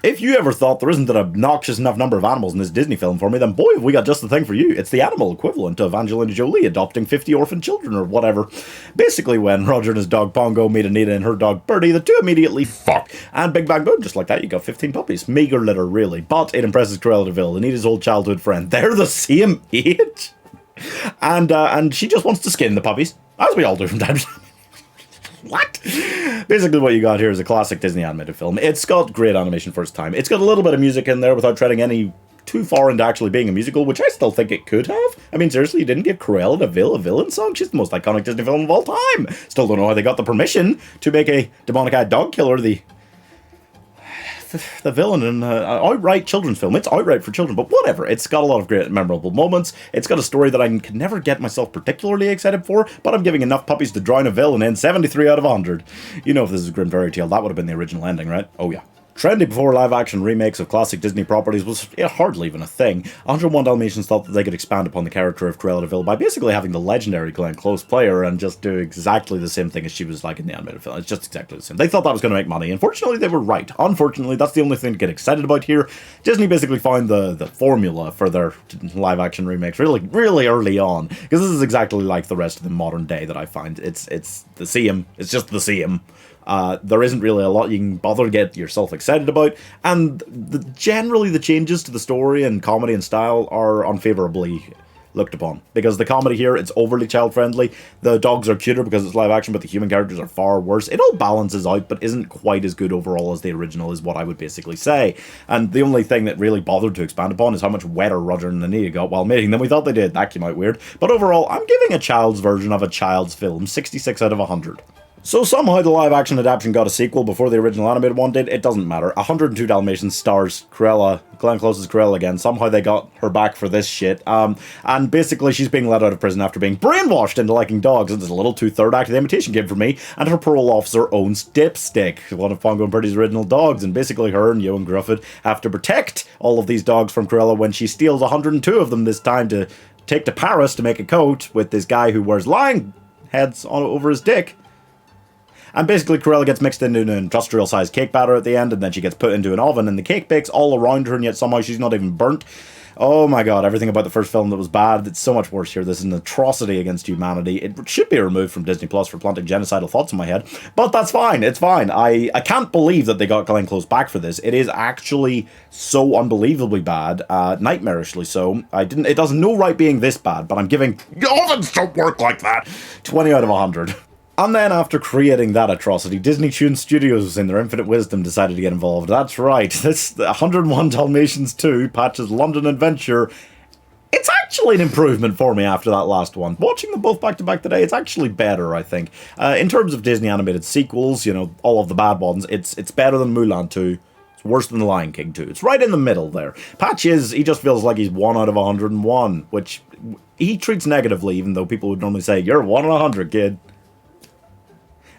If you ever thought there isn't an obnoxious enough number of animals in this Disney film for me, then boy, have we got just the thing for you. It's the animal equivalent of Angelina Jolie adopting 50 orphan children or whatever. Basically, when Roger and his dog Pongo meet Anita and her dog Birdie, the two immediately fuck. And big bang boom, just like that, you got 15 puppies. Meager litter, really. But it impresses Cruella de Vil, Anita's old childhood friend. They're the same age. And she just wants to skin the puppies, as we all do from time to time. What? Basically what you got here is a classic Disney animated film. It's got great animation for its time. It's got a little bit of music in there without treading any too far into actually being a musical, which I still think it could have. I mean, seriously, you didn't give Cruella de Vil a villain song? She's the most iconic Disney film of all time. Still don't know how they got the permission to make a demonic-eyed dog killer the villain in an outright children's film. It's outright for children, but whatever. It's got a lot of great memorable moments. It's got a story that I can never get myself particularly excited for, but I'm giving enough puppies to drown a villain in 73 out of 100. You know, if this is a Grim Fairy Tale, that would have been the original ending, right? Oh yeah. Trendy before live-action remakes of classic Disney properties was hardly even a thing. 101 Dalmatians thought that they could expand upon the character of Cruella de Vil by basically having the legendary Glenn Close play her and just do exactly the same thing as she was like in the animated film. It's just exactly the same. They thought that was going to make money. Unfortunately, they were right. Unfortunately, that's the only thing to get excited about here. Disney basically found the formula for their live-action remakes really early on, because this is exactly like the rest of the modern day that I find. It's the same. It's just the same. There isn't really a lot you can bother to get yourself excited about, and generally the changes to the story and comedy and style are unfavorably looked upon, because the comedy here, it's overly child-friendly. The dogs are cuter because it's live action, but the human characters are far worse. It all balances out, but isn't quite as good overall as the original, is what I would basically say. And the only thing that really bothered to expand upon is how much wetter Roger and Anita got while mating than we thought they did. That came out weird. But overall, I'm giving a child's version of a child's film 66 out of 100. So somehow the live-action adaptation got a sequel before the original animated one did. It doesn't matter. 102 Dalmatians stars Cruella, Glenn Close's Cruella again. Somehow they got her back for this shit. And basically she's being let out of prison after being brainwashed into liking dogs. It's a little too third act of the Imitation Game for me. And her parole officer owns Dipstick, one of Pongo and Birdie's original dogs. And basically her and Johan Grufford have to protect all of these dogs from Cruella when she steals 102 of them this time to take to Paris to make a coat with this guy who wears lion heads over his dick. And basically Cruella gets mixed into an industrial-sized cake batter at the end, and then she gets put into an oven, and the cake bakes all around her, and yet somehow she's not even burnt. Oh my god, everything about the first film that was bad, it's so much worse here. This is an atrocity against humanity. It should be removed from Disney Plus for planting genocidal thoughts in my head, but that's fine, it's fine. I can't believe that they got Glenn Close back for this. It is actually so unbelievably bad, nightmarishly so. It does no right being this bad, but I'm giving, ovens don't work like that, 20 out of 100. And then after creating that atrocity, Disney Toon Studios, in their infinite wisdom, decided to get involved. That's right, this 101 Dalmatians 2, Patch's London Adventure. It's actually an improvement for me after that last one. Watching them both back to back today, it's actually better, I think. In terms of Disney animated sequels, you know, all of the bad ones, it's better than Mulan 2. It's worse than The Lion King 2. It's right in the middle there. Patch he just feels like he's 1 out of 101, which he treats negatively, even though people would normally say, you're 1 in 100, kid.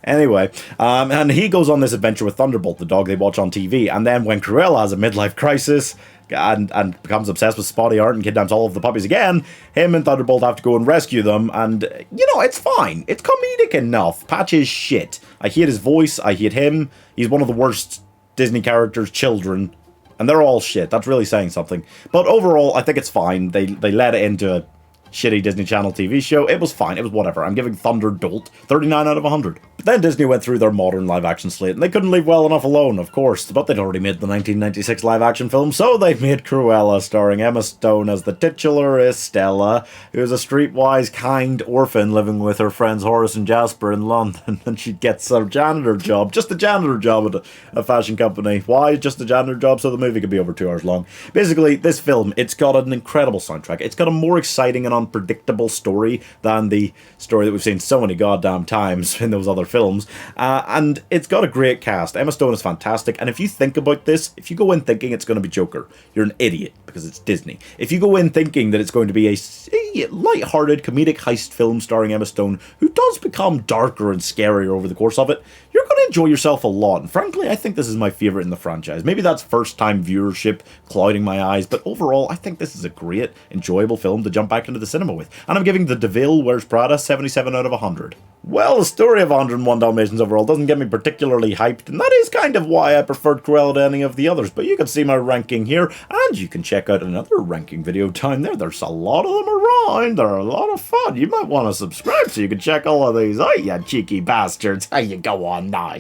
Anyway, and he goes on this adventure with Thunderbolt, the dog they watch on TV, and then when Cruella has a midlife crisis and becomes obsessed with spotty art and kidnaps all of the puppies again, him and Thunderbolt have to go and rescue them, and, you know, it's fine. It's comedic enough. Patch is shit. I hate his voice, I hate him. He's one of the worst Disney characters' children, and they're all shit. That's really saying something. But overall, I think it's fine. They let it into a shitty Disney Channel TV show. It was fine. It was whatever. I'm giving Thunderdolt 39 out of 100. But then Disney went through their modern live-action slate, and they couldn't leave well enough alone, of course. But they'd already made the 1996 live-action film, so they made Cruella, starring Emma Stone as the titular Estella, who is a streetwise, kind orphan living with her friends Horace and Jasper in London, and she gets a janitor job. Just a janitor job at a fashion company. Why just a janitor job? So the movie could be over 2 hours long. Basically, this film, it's got an incredible soundtrack. It's got a more exciting and unpredictable story than the story that we've seen so many goddamn times in those other films, and it's got a great cast. Emma Stone is fantastic, and if you think about this, if you go in thinking it's going to be Joker, you're an idiot, because it's Disney. If you go in thinking that it's going to be a light-hearted comedic heist film starring Emma Stone, who does become darker and scarier over the course of it, you're going to enjoy yourself a lot. And frankly, I think this is my favorite in the franchise. Maybe that's first-time viewership clouding my eyes, but overall, I think this is a great, enjoyable film to jump back into the cinema with. And I'm giving The Devil Wears Prada 77 out of 100. Well, the story of 101 Dalmatians overall doesn't get me particularly hyped, and that is kind of why I preferred Cruella to any of the others, but you can see my ranking here, and you can check out another ranking video down there. There's a lot of them around. They're a lot of fun. You might want to subscribe so you can check all of these out, you cheeky bastards. How you go on now?